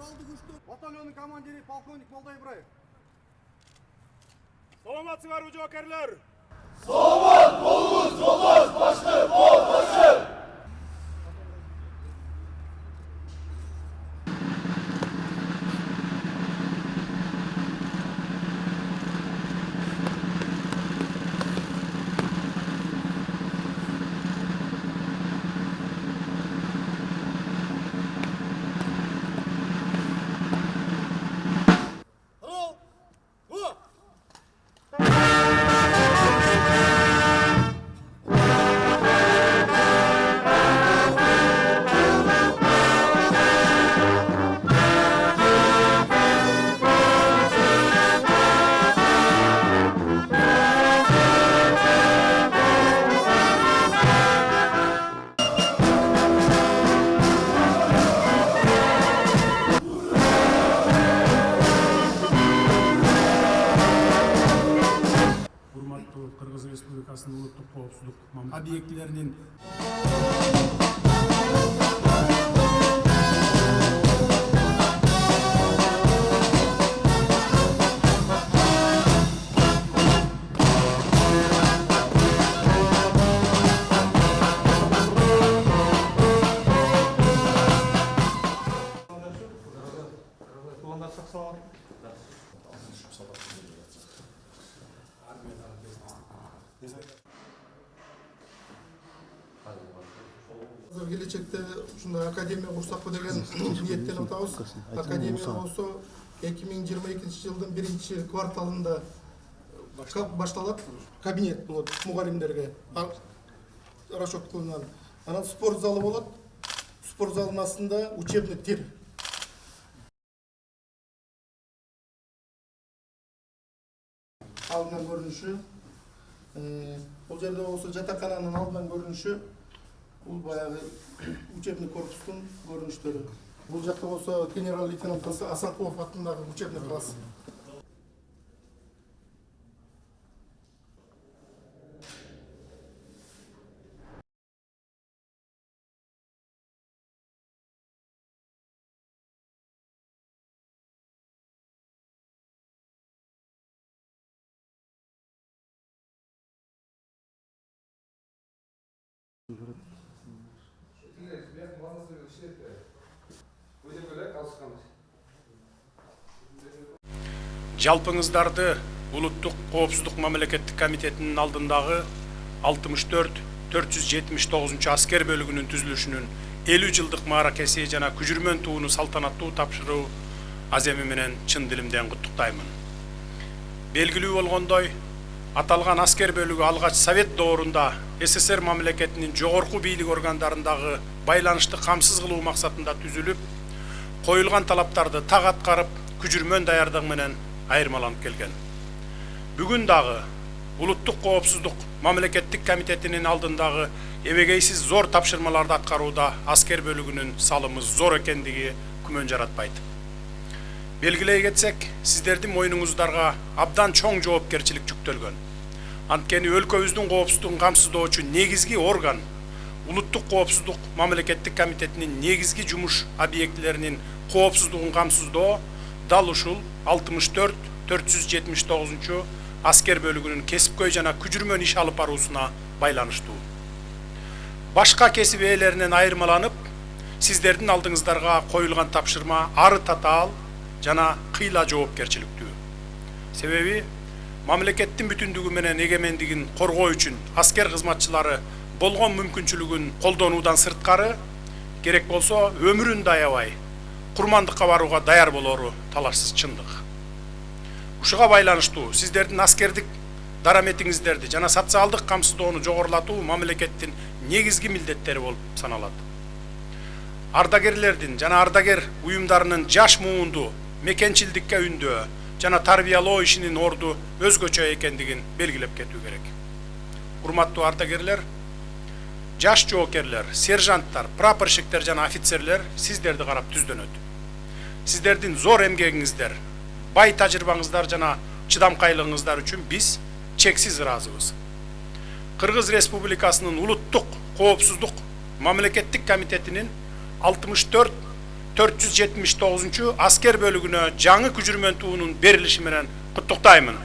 Куралдык күчтөр батальонунун командири полковник Молдай Ибраев. Саламатсыңарбы жоокерлер? Саламат болуңуз, жолдош башты, болбошу! Kırgız Respublikası'nın Uluttuk Koopsuzluk obyektlerinin Келечекте ушундай академия курсакпы деген ниеттенип атабыз. Академия болсо 2022-жылдын 1-кварталында башталат. Кабинет болот мугалимдерге расчет кылынган. Анан спорт залы болот. Спорт залынын астында учебный тир. Алдынан көрүнүшү. Бул жерде болсо жатакананын алдынан көрүнүшү. Бул баягы учебный корпустун көрүнүштөрү. Бул жакта болсо генерал-лейтенант Асанкулов атындагы учебный класс. Жалпыңыздарды Улуттук Коопсуздук мамлекеттик комитетинин алдындагы 64-479 аскер бөлүгүнүн түзүлүшүнүн 50 жылдык мааракеси жана күжүрмөн тууну салтанаттуу тапшыруу аземи менен чын дилимден куттуктаймын. Белгилүү болгондой, аталган аскер бөлүгү алгач Совет доорунда СССР мамлекетинин жогорку бийлик органдарындагы байланышты камсыз кылуу максатында түзүлүп, коюлган талаптарды так аткарып, күжүрмөн даярдыгы менен айырмаланып келген. Бүгүн дагы Улуттук Коопсуздук мамлекеттик комитетинин алдындагы эбегейсиз зор тапшырмаларды аткарууда аскер бөлүгүнүн салымы зор экендиги күмөн жаратпайт. Белгилей кетсек, сиздердин мойнуңуздарга абдан чоң жоопкерчилик жүктөлгөн. Анткени өлкөбүздүн коопсуздугун камсыздоочу негизги орган Улуттук Коопсуздук мамлекеттик комитетинин негизги жумуш объектилеринин коопсуздугун камсыздоо дал ушул 64-479 аскер бөлүгүнүн кесипкөй жана күжүрмөн иш алып баруусуна байланыштуу. Башка кесип ээлеринен айырмаланып, сиздердин алдыңыздарга коюлган тапшырма ары татаал жана кыйла жоопкерчиликтүү. Себеби мамлекеттин бүтүндүгү менен эгемендигин коргоо үчүн аскер кызматчылары болгон мүмкүнчүлүгүн колдонуудан сырткары, керек болсо өмүрүн да аябай курмандыкка барууга даяр болору талашсыз чындык. Ушуга байланыштуу сиздердин аскердик дараметиңиздерди жана социалдык камсыздоону жогорулатуу мамлекеттин негизги милдеттери болуп саналат. Ардагерлердин жана ардагер уюмдарынын жаш муунду мекенчилдикке үндөө жана тарбиялоо ишинин орду өзгөчө экендигин белгилеп кетүү керек. Урматтуу ардагерлер, жаш жоокерлер, сержанттар, прапорщиктер жана офицерлер сиздерди карап түздөнөт. Сиздердин зор эмгегиңиздер, бай тажрыйбаңыздар жана чыдамкайлыгыңыздар үчүн биз чексиз ыраазыбыз. Кыргыз Республикасынын Улуттук Коопсуздук мамлекеттик комитетинин 479 asker bölügüne жаңы күжүрмөн туунун берилиши менен куттуктаймын.